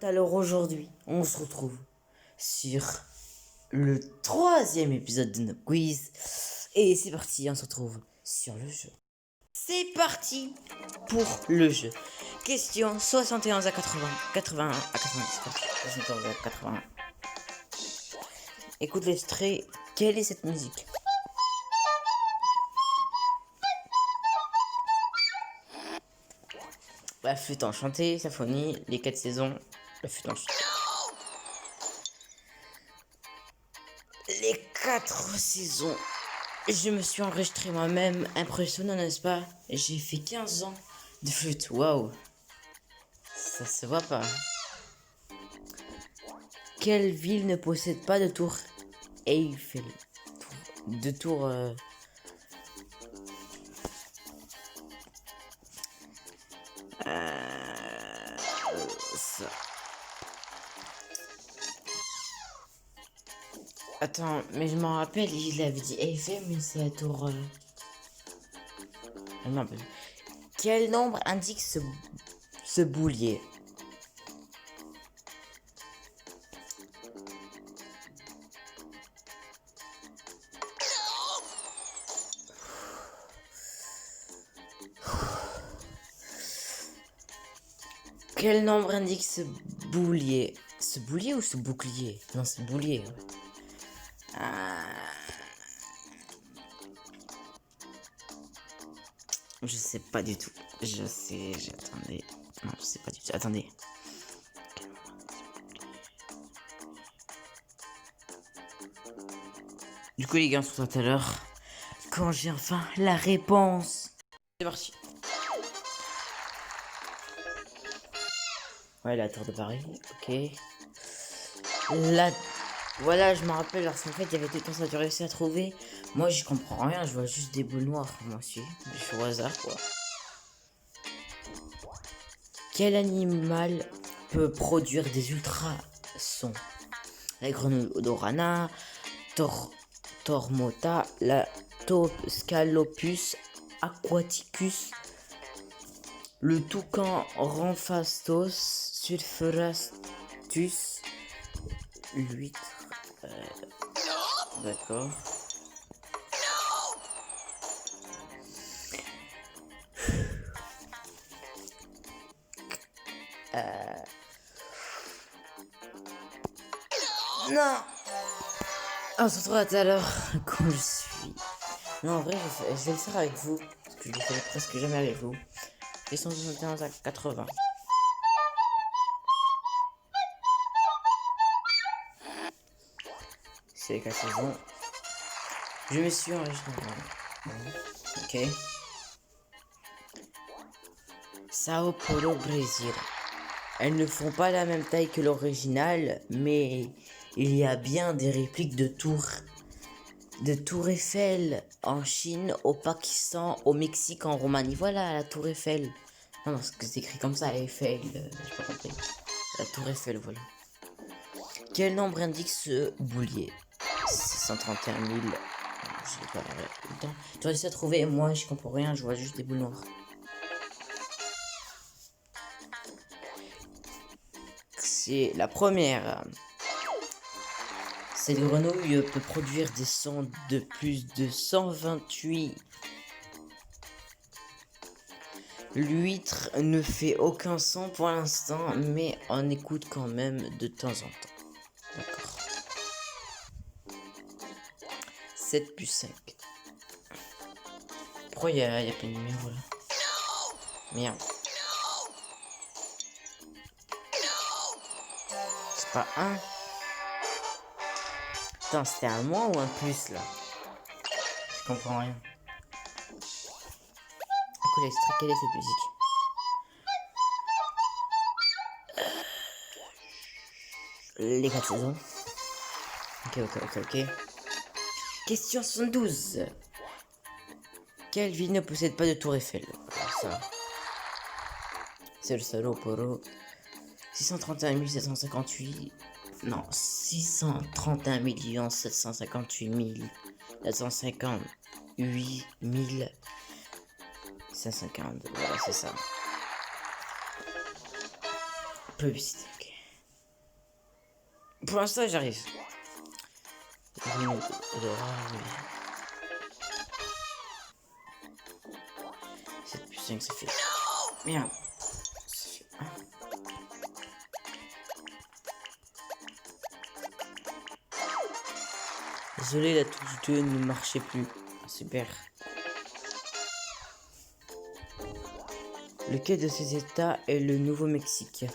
Alors aujourd'hui, on se retrouve sur le troisième épisode de notre quiz. Et c'est parti, on se retrouve sur le jeu. C'est parti pour le jeu. Question 71 à 80, 81 à 90. 71 à 81. Écoute l'extrait. Quelle est cette musique? La flûte enchantée, symphonie, les 4 saisons, la flûte enchantée. Les 4 saisons. Je me suis enregistré moi-même. Impressionnant, n'est-ce pas? J'ai fait 15 ans de flûte. Waouh. Ça se voit pas. Quelle ville ne possède pas de tour Eiffel? De tour... ça. Attends, mais je m'en rappelle, il avait dit Eiffel, mais c'est la tour... Je m'en rappelle. Quel nombre indique ce boulier? Quel nombre indique ce boulier? Ce boulier ou ce bouclier? Non, c'est boulier. Ouais. Je sais pas du tout. Attendez. Non, je sais pas du tout. Attendez. Du coup, les gars, on se retrouve tout à l'heure. Quand j'ai enfin la réponse. C'est parti. Ouais, la tour de Paris. Ok. Là. Voilà, je me rappelle, parce qu'en fait, il y avait tout le temps ça, tu réussi à trouver. Moi, j'y comprends rien, je vois juste des boules noires. Moi aussi, je suis au hasard, quoi. Quel animal peut produire des ultrasons? La grenouille odorana, Tormota, la Scalopus aquaticus, le toucan Ramphastos sulfurastus, l'huître. D'accord. Non. On se retrouve tout à l'heure quand je suis. Non, en vrai, je vais le faire avec vous. Parce que je le fais presque jamais avec vous. Question 71 à 80. C'est les 4 saisons. Je me suis enregistré. Ok. Sao Paulo, Brésil. Elles ne font pas la même taille que l'original, mais il y a bien des répliques de tours Eiffel en Chine, au Pakistan, au Mexique, en Roumanie. Voilà la tour Eiffel. Non, c'est écrit comme ça, Eiffel. J'ai pas compris. La tour Eiffel, voilà. Quel nombre indique ce boulier? 631 000. Je sais pas le temps. Tu réussi à trouver, moi je comprends rien, je vois juste des boules noires. C'est la première. Cette grenouille peut produire des sons de plus de 128. L'huître ne fait aucun son pour l'instant, mais on écoute quand même de temps en temps. D'accord. 7 plus 5. Pourquoi il y a pas de numéro là? Merde. C'est pas 1. Putain, c'était un moins ou un plus là? Je comprends rien. Écoute l'extrait, quelle est cette musique? Les 4 saisons. Ok. Question 72. Quelle ville ne possède pas de tour Eiffel? Ça. C'est le Sao Paulo. 631 758. Non, 631 758 758 542. Voilà, c'est ça. Publicité. Okay. Pour l'instant, j'arrive. Cette putain que ça fait. Merde. Ça fait un. Désolé, la touche 2 ne marchait plus. Super. Lequel de ces états est le Nouveau-Mexique?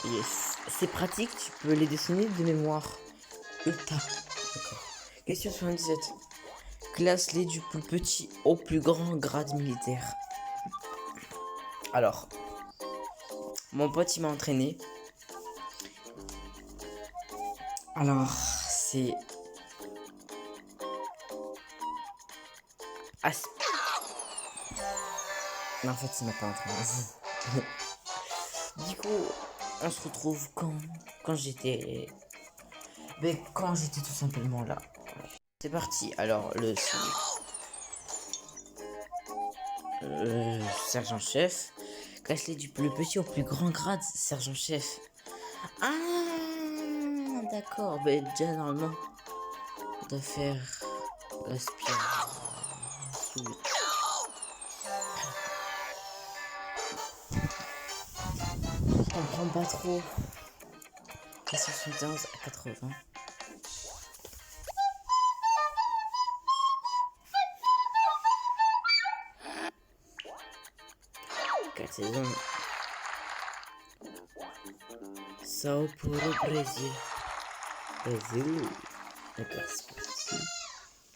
Yes. C'est pratique, tu peux les dessiner de mémoire. État. D'accord. Question 77. Classe-les du plus petit au plus grand grade militaire. Alors, mon pote il m'a entraîné. Alors, c'est... Mais en fait, il m'a pas entraîné. Du coup, on se retrouve quand j'étais... Mais quand j'étais tout simplement là. C'est parti. Alors, sergent-chef. Classe-les du plus petit au plus grand grade, sergent-chef. Ah, d'accord. Mais déjà, normalement, on doit faire l'aspire. Je comprends pas trop. 71 à 80. Quelle saison? Sao Paulo, Brésil. Brésil. D'accord, c'est parti.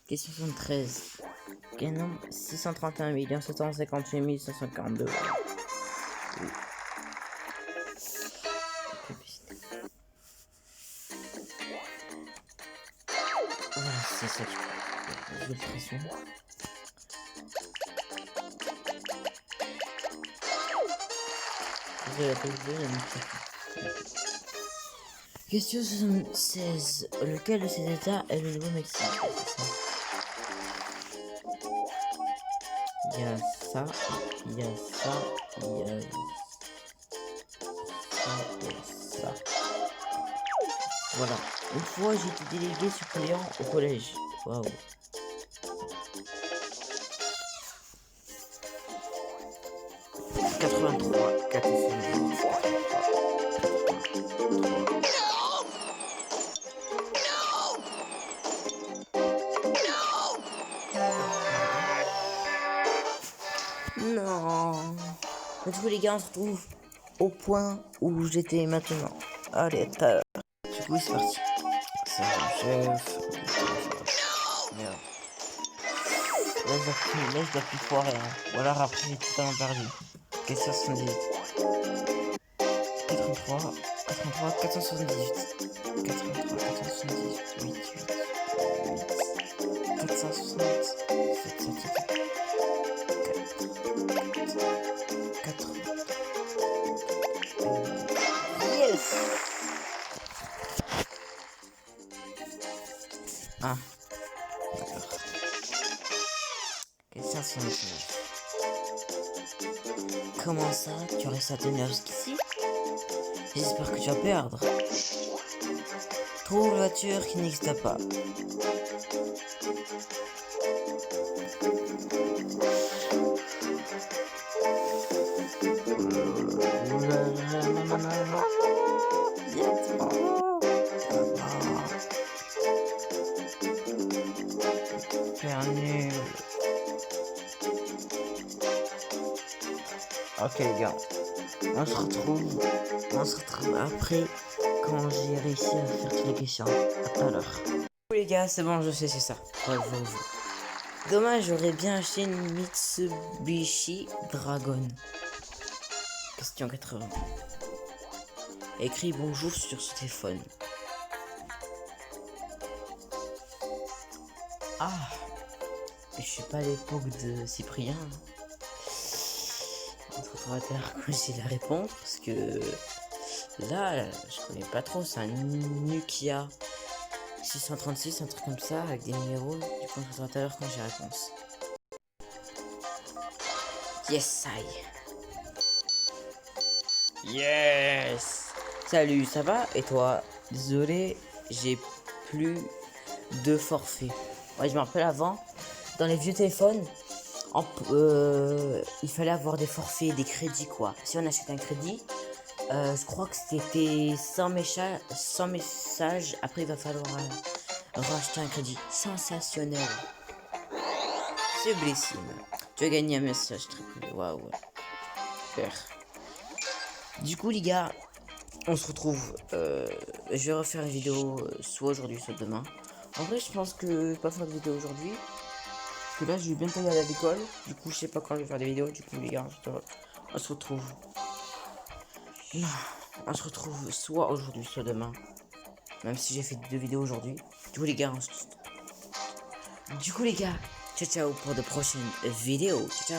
Question 73. Quel nombre? 631 758 152. Voilà, c'est ça que je veux pression. Question 76. Lequel de ces états est le Nouveau-Mexique? Il y a ça, il y a ça, il y a ça. Voilà. Une fois, j'ai été délégué suppléant au collège. Waouh. Non. Du coup, les gars, on se retrouve au point où j'étais maintenant. Allez, tout à l'heure. Du coup, c'est parti. C'est un chef. Merde. Là, je dois plus foirer. Hein. Ou alors après, j'ai totalement perdu. Question 78. 83, 83, 478. 83, 478. 8, 8, 8. 460. 7, 7, 4. Yes! Ah. D'accord. Question 79. Comment ça, tu restes à tenir jusqu'ici? J'espère que tu vas perdre. Trouve une voiture qui n'existe pas. Ok les gars, on se retrouve après quand j'ai réussi à faire toutes les questions. À tout à l'heure. Oui les gars, c'est bon, je sais, c'est ça. Bravo. Dommage, j'aurais bien acheté une Mitsubishi Dragon. Question 80. Écris bonjour sur ce téléphone. Ah, je suis pas à l'époque de Cyprien. On se retrouvera tout à l'heure quand j'ai la réponse parce que là, je connais pas trop. C'est un Nokia 636, un truc comme ça avec des numéros. Du coup, on se retrouvera tout à l'heure quand j'ai la réponse. Yes, Yes. Salut, ça va? Et toi? Désolé, j'ai plus de forfait. Ouais, je me rappelle avant, dans les vieux téléphones, il fallait avoir des forfaits, des crédits quoi. Si on achète un crédit, je crois que c'était 100 messages. Après, il va falloir racheter un crédit. Sensationnel. C'est blessime. Tu as gagné un message très cool. Waouh. Super. Du coup, les gars, on se retrouve. Je vais refaire une vidéo soit aujourd'hui, soit demain. En vrai, je pense que je vais pas faire de vidéo aujourd'hui. Parce que là, je vais bientôt aller à l'école. Du coup, je sais pas quand je vais faire des vidéos. Du coup, les gars, on se retrouve. On se retrouve soit aujourd'hui, soit demain. Même si j'ai fait 2 vidéos aujourd'hui. Du coup, les gars, ciao ciao pour de prochaines vidéos. Ciao, ciao.